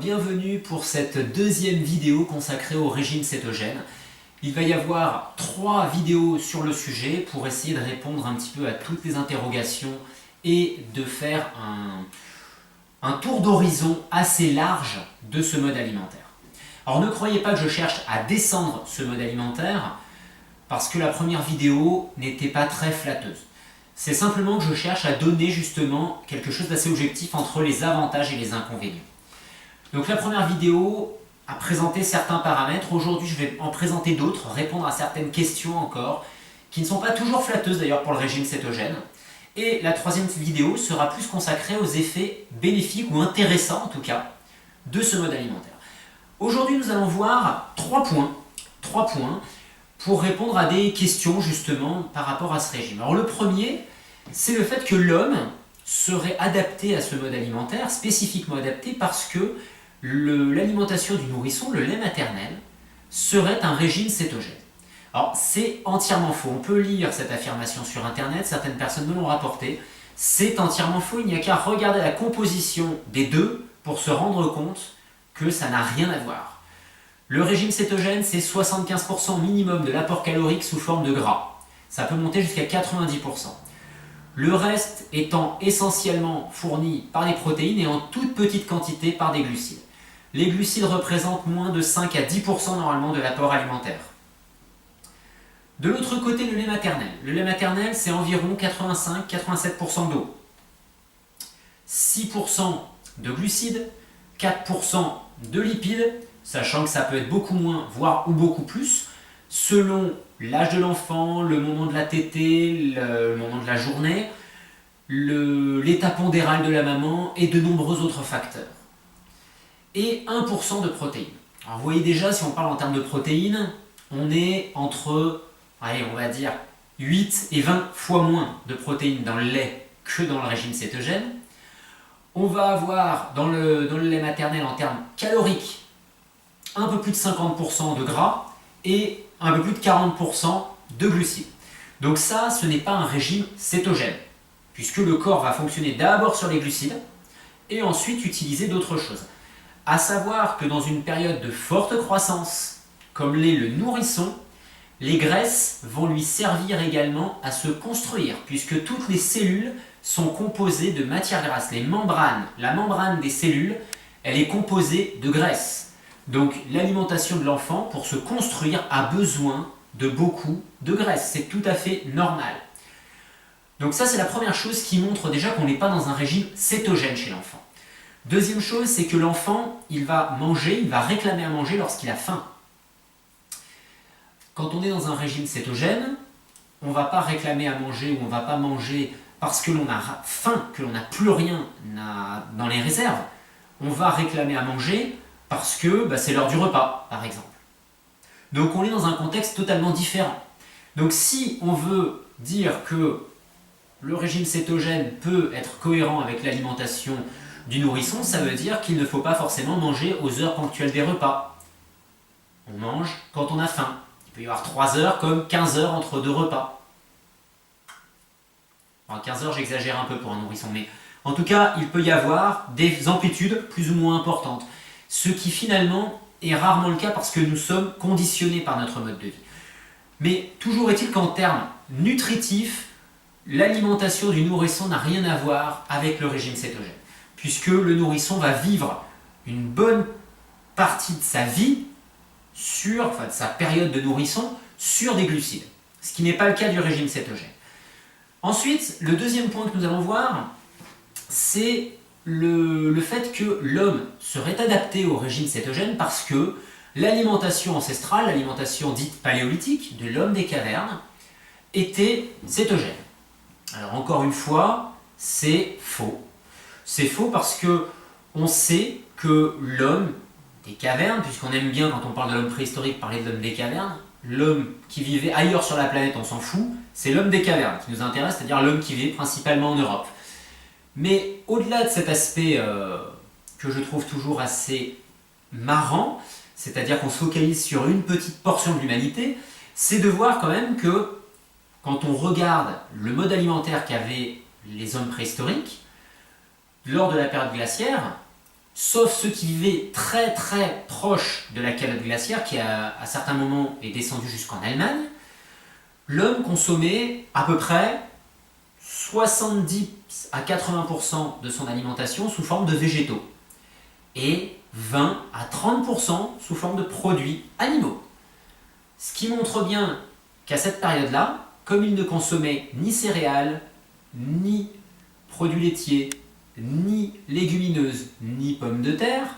Bienvenue pour cette deuxième vidéo consacrée au régime cétogène. Il va y avoir 3 vidéos sur le sujet pour essayer de répondre un petit peu à toutes les interrogations et de faire un tour d'horizon assez large de ce mode alimentaire. Alors ne croyez pas que je cherche à descendre ce mode alimentaire parce que la première vidéo n'était pas très flatteuse. C'est simplement que je cherche à donner justement quelque chose d'assez objectif entre les avantages et les inconvénients. Donc la première vidéo a présenté certains paramètres. Aujourd'hui, je vais en présenter d'autres, répondre à certaines questions encore, qui ne sont pas toujours flatteuses d'ailleurs pour le régime cétogène. Et la troisième vidéo sera plus consacrée aux effets bénéfiques ou intéressants en tout cas de ce mode alimentaire. Aujourd'hui, nous allons voir 3 points pour répondre à des questions justement par rapport à ce régime. Alors le premier, c'est le fait que l'homme serait adapté à ce mode alimentaire, spécifiquement adapté parce que l'alimentation du nourrisson, le lait maternel, serait un régime cétogène. Alors c'est entièrement faux, on peut lire cette affirmation sur internet, certaines personnes me l'ont rapporté, c'est entièrement faux, il n'y a qu'à regarder la composition des deux pour se rendre compte que ça n'a rien à voir. Le régime cétogène, c'est 75% minimum de l'apport calorique sous forme de gras. Ça peut monter jusqu'à 90%. Le reste étant essentiellement fourni par des protéines et en toute petite quantité par des glucides. Les glucides représentent moins de 5 à 10% normalement de l'apport alimentaire. De l'autre côté, le lait maternel. Le lait maternel, c'est environ 85-87% d'eau. 6% de glucides, 4% de lipides, sachant que ça peut être beaucoup moins, voire ou beaucoup plus, selon l'âge de l'enfant, le moment de la tétée, le moment de la journée, l'état pondéral de la maman et de nombreux autres facteurs. Et 1% de protéines. Alors vous voyez déjà, si on parle en termes de protéines, on est entre, allez, on va dire 8 et 20 fois moins de protéines dans le lait que dans le régime cétogène. On va avoir dans le lait maternel en termes caloriques un peu plus de 50% de gras et un peu plus de 40% de glucides. Donc ça, ce n'est pas un régime cétogène, puisque le corps va fonctionner d'abord sur les glucides et ensuite utiliser d'autres choses. À savoir que dans une période de forte croissance, comme l'est le nourrisson, les graisses vont lui servir également à se construire, puisque toutes les cellules sont composées de matières grasses. La membrane des cellules, elle est composée de graisse. Donc l'alimentation de l'enfant, pour se construire, a besoin de beaucoup de graisse. C'est tout à fait normal. Donc ça, c'est la première chose qui montre déjà qu'on n'est pas dans un régime cétogène chez l'enfant. Deuxième chose, c'est que l'enfant, il va manger, il va réclamer à manger lorsqu'il a faim. Quand on est dans un régime cétogène, on ne va pas réclamer à manger ou on ne va pas manger parce que l'on a faim, que l'on n'a plus rien dans les réserves. On va réclamer à manger parce que c'est l'heure du repas, par exemple. Donc on est dans un contexte totalement différent. Donc si on veut dire que le régime cétogène peut être cohérent avec l'alimentation du nourrisson, ça veut dire qu'il ne faut pas forcément manger aux heures ponctuelles des repas. On mange quand on a faim. Il peut y avoir 3 heures comme 15 heures entre 2 repas. Enfin, 15 heures, j'exagère un peu pour un nourrisson, mais en tout cas, il peut y avoir des amplitudes plus ou moins importantes. Ce qui finalement est rarement le cas parce que nous sommes conditionnés par notre mode de vie. Mais toujours est-il qu'en termes nutritifs, l'alimentation du nourrisson n'a rien à voir avec le régime cétogène, puisque le nourrisson va vivre une bonne partie de sa vie, de sa période de nourrisson, sur des glucides, ce qui n'est pas le cas du régime cétogène. Ensuite, le deuxième point que nous allons voir, c'est le fait que l'homme serait adapté au régime cétogène parce que l'alimentation ancestrale, l'alimentation dite paléolithique de l'homme des cavernes, était cétogène. Alors encore une fois, c'est faux. C'est faux parce que on sait que l'homme des cavernes, puisqu'on aime bien quand on parle de l'homme préhistorique parler de l'homme des cavernes, l'homme qui vivait ailleurs sur la planète, on s'en fout, c'est l'homme des cavernes qui nous intéresse, c'est-à-dire l'homme qui vivait principalement en Europe. Mais au-delà de cet aspect que je trouve toujours assez marrant, c'est-à-dire qu'on se focalise sur une petite portion de l'humanité, c'est de voir quand même que quand on regarde le mode alimentaire qu'avaient les hommes préhistoriques, lors de la période glaciaire, sauf ceux qui vivaient très très proche de la calotte glaciaire, qui à certains moments est descendue jusqu'en Allemagne, l'homme consommait à peu près 70 à 80% de son alimentation sous forme de végétaux et 20 à 30% sous forme de produits animaux. Ce qui montre bien qu'à cette période-là, comme il ne consommait ni céréales, ni produits laitiers, ni légumineuses, ni pommes de terre,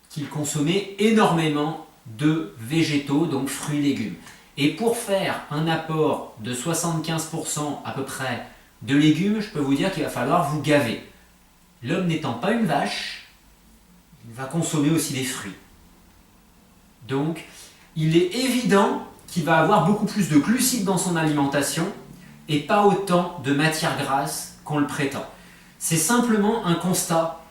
qu'il consommait énormément de végétaux, donc fruits et légumes. Et pour faire un apport de 75% à peu près de légumes, je peux vous dire qu'il va falloir vous gaver. L'homme n'étant pas une vache, il va consommer aussi des fruits. Donc, il est évident qu'il va avoir beaucoup plus de glucides dans son alimentation et pas autant de matières grasses qu'on le prétend. C'est simplement un constat.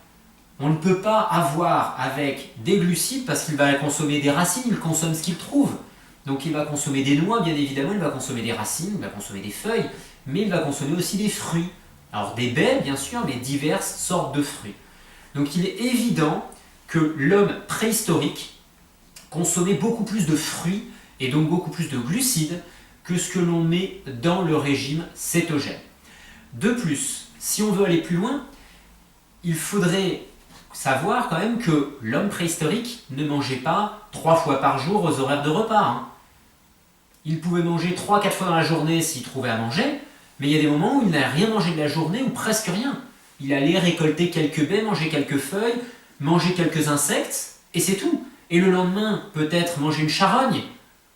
On ne peut pas avoir avec des glucides parce qu'il va consommer des racines, il consomme ce qu'il trouve. Donc il va consommer des noix, bien évidemment, il va consommer des racines, il va consommer des feuilles, mais il va consommer aussi des fruits. Alors des baies, bien sûr, mais diverses sortes de fruits. Donc il est évident que l'homme préhistorique consommait beaucoup plus de fruits et donc beaucoup plus de glucides que ce que l'on met dans le régime cétogène. De plus, si on veut aller plus loin, il faudrait savoir quand même que l'homme préhistorique ne mangeait pas 3 fois par jour aux horaires de repas. Il pouvait manger 3-4 fois dans la journée s'il trouvait à manger, mais il y a des moments où il n'a rien mangé de la journée ou presque rien. Il allait récolter quelques baies, manger quelques feuilles, manger quelques insectes, et c'est tout. Et le lendemain, peut-être manger une charogne,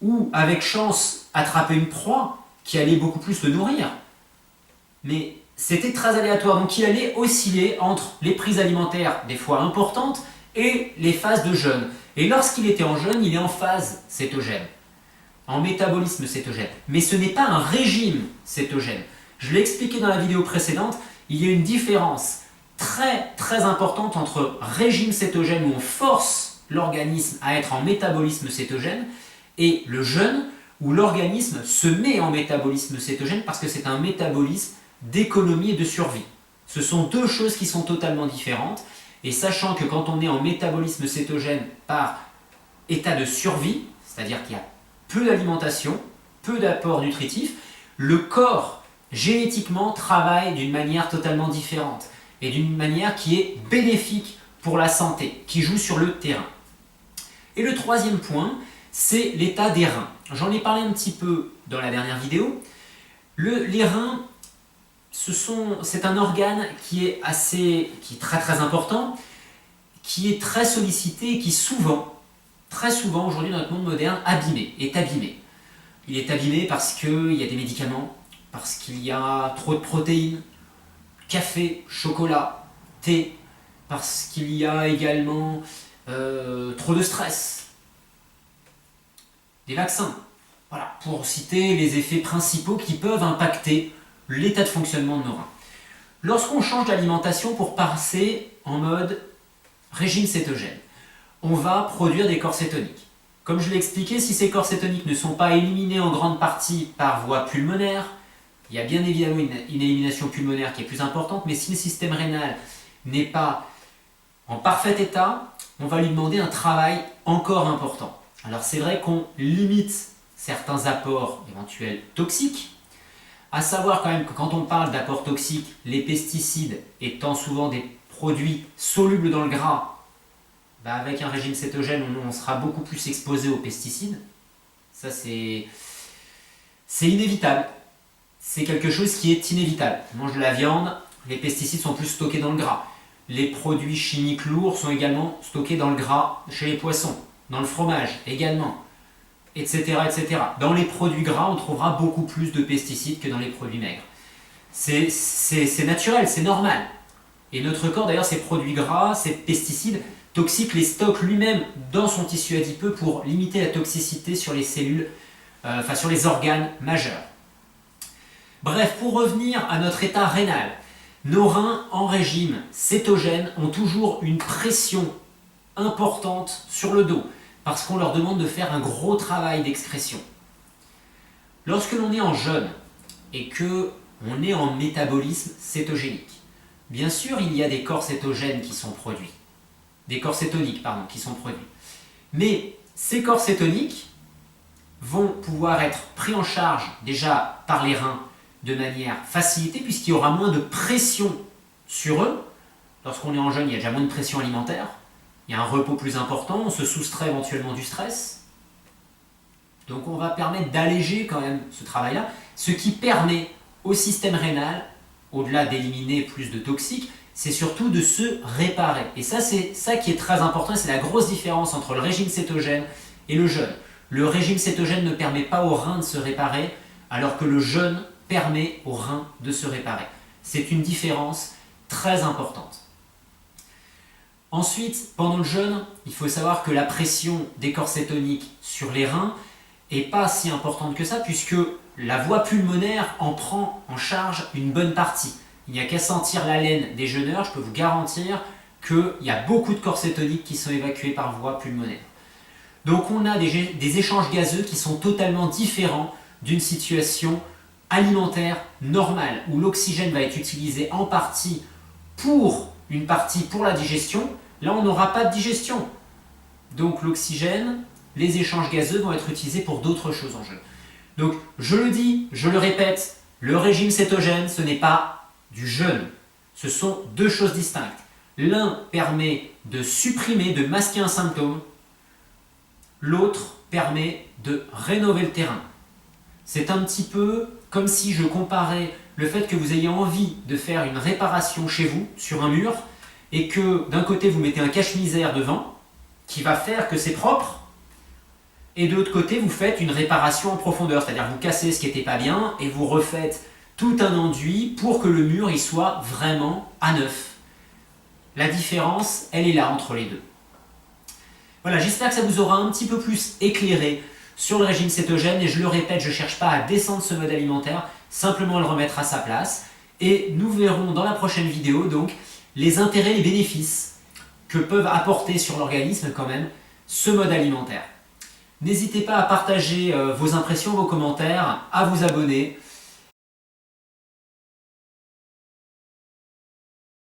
ou avec chance, attraper une proie qui allait beaucoup plus le nourrir. Mais c'était très aléatoire, donc il allait osciller entre les prises alimentaires des fois importantes et les phases de jeûne. Et lorsqu'il était en jeûne, il est en phase cétogène, en métabolisme cétogène. Mais ce n'est pas un régime cétogène. Je l'ai expliqué dans la vidéo précédente, il y a une différence très très importante entre régime cétogène où on force l'organisme à être en métabolisme cétogène et le jeûne où l'organisme se met en métabolisme cétogène parce que c'est un métabolisme d'économie et de survie. Ce sont deux choses qui sont totalement différentes et sachant que quand on est en métabolisme cétogène par état de survie, c'est-à-dire qu'il y a peu d'alimentation, peu d'apport nutritif, le corps génétiquement travaille d'une manière totalement différente et d'une manière qui est bénéfique pour la santé, qui joue sur le terrain. Et le troisième point, c'est l'état des reins. J'en ai parlé un petit peu dans la dernière vidéo. Les reins, c'est un organe qui est très très important, qui est très sollicité et qui très souvent aujourd'hui dans notre monde moderne, est abîmé. Il est abîmé parce qu'il y a des médicaments, parce qu'il y a trop de protéines, café, chocolat, thé, parce qu'il y a également trop de stress, des vaccins. Voilà, pour citer les effets principaux qui peuvent impacter l'état de fonctionnement de nos reins. Lorsqu'on change d'alimentation pour passer en mode régime cétogène, on va produire des corps cétoniques. Comme je l'ai expliqué, si ces corps cétoniques ne sont pas éliminés en grande partie par voie pulmonaire, il y a bien évidemment une élimination pulmonaire qui est plus importante, mais si le système rénal n'est pas en parfait état, on va lui demander un travail encore important. Alors c'est vrai qu'on limite certains apports éventuels toxiques, à savoir quand même que quand on parle d'apports toxiques, les pesticides étant souvent des produits solubles dans le gras, avec un régime cétogène, on sera beaucoup plus exposé aux pesticides. Ça c'est inévitable. C'est quelque chose qui est inévitable. On mange de la viande, les pesticides sont plus stockés dans le gras. Les produits chimiques lourds sont également stockés dans le gras chez les poissons, dans le fromage également, etc., etc. Dans les produits gras, on trouvera beaucoup plus de pesticides que dans les produits maigres. C'est naturel, c'est normal. Et notre corps, d'ailleurs, ces produits gras, ces pesticides toxiques, les stocke lui-même dans son tissu adipeux pour limiter la toxicité sur les cellules, sur les organes majeurs. Bref, pour revenir à notre état rénal, nos reins en régime cétogène ont toujours une pression importante sur le dos parce qu'on leur demande de faire un gros travail d'excrétion. Lorsque l'on est en jeûne et que on est en métabolisme cétogénique, bien sûr il y a des corps cétogènes qui sont produits. des corps cétoniques pardon, qui sont produits. Mais ces corps cétoniques vont pouvoir être pris en charge déjà par les reins de manière facilitée puisqu'il y aura moins de pression sur eux. Lorsqu'on est en jeûne, il y a déjà moins de pression alimentaire, il y a un repos plus important, on se soustrait éventuellement du stress. Donc on va permettre d'alléger quand même ce travail-là, ce qui permet au système rénal, au-delà d'éliminer plus de toxiques, c'est surtout de se réparer. Et ça, c'est ça qui est très important, c'est la grosse différence entre le régime cétogène et le jeûne. Le régime cétogène ne permet pas aux reins de se réparer, alors que le jeûne permet aux reins de se réparer. C'est une différence très importante. Ensuite, pendant le jeûne, il faut savoir que la pression des corps cétoniques sur les reins n'est pas si importante que ça, puisque la voie pulmonaire en prend en charge une bonne partie. Il n'y a qu'à sentir l'haleine des jeûneurs, je peux vous garantir qu'il y a beaucoup de corps cétoniques qui sont évacués par voie pulmonaire. Donc on a des échanges gazeux qui sont totalement différents d'une situation alimentaire normale, où l'oxygène va être utilisé en partie pour la digestion. Là on n'aura pas de digestion. Donc l'oxygène, les échanges gazeux vont être utilisés pour d'autres choses en jeûne. Donc je le dis, je le répète, le régime cétogène ce n'est pas du jeûne. Ce sont deux choses distinctes. L'un permet de supprimer, de masquer un symptôme. L'autre permet de rénover le terrain. C'est un petit peu comme si je comparais le fait que vous ayez envie de faire une réparation chez vous, sur un mur, et que d'un côté vous mettez un cache-misère devant, qui va faire que c'est propre, et de l'autre côté vous faites une réparation en profondeur, c'est-à-dire vous cassez ce qui n'était pas bien, et vous refaites tout un enduit pour que le mur y soit vraiment à neuf. La différence, elle est là entre les deux. Voilà, j'espère que ça vous aura un petit peu plus éclairé sur le régime cétogène, et je le répète, je ne cherche pas à descendre ce mode alimentaire, simplement le remettre à sa place. Et nous verrons dans la prochaine vidéo donc les intérêts et les bénéfices que peuvent apporter sur l'organisme quand même ce mode alimentaire. N'hésitez pas à partager vos impressions, vos commentaires, à vous abonner.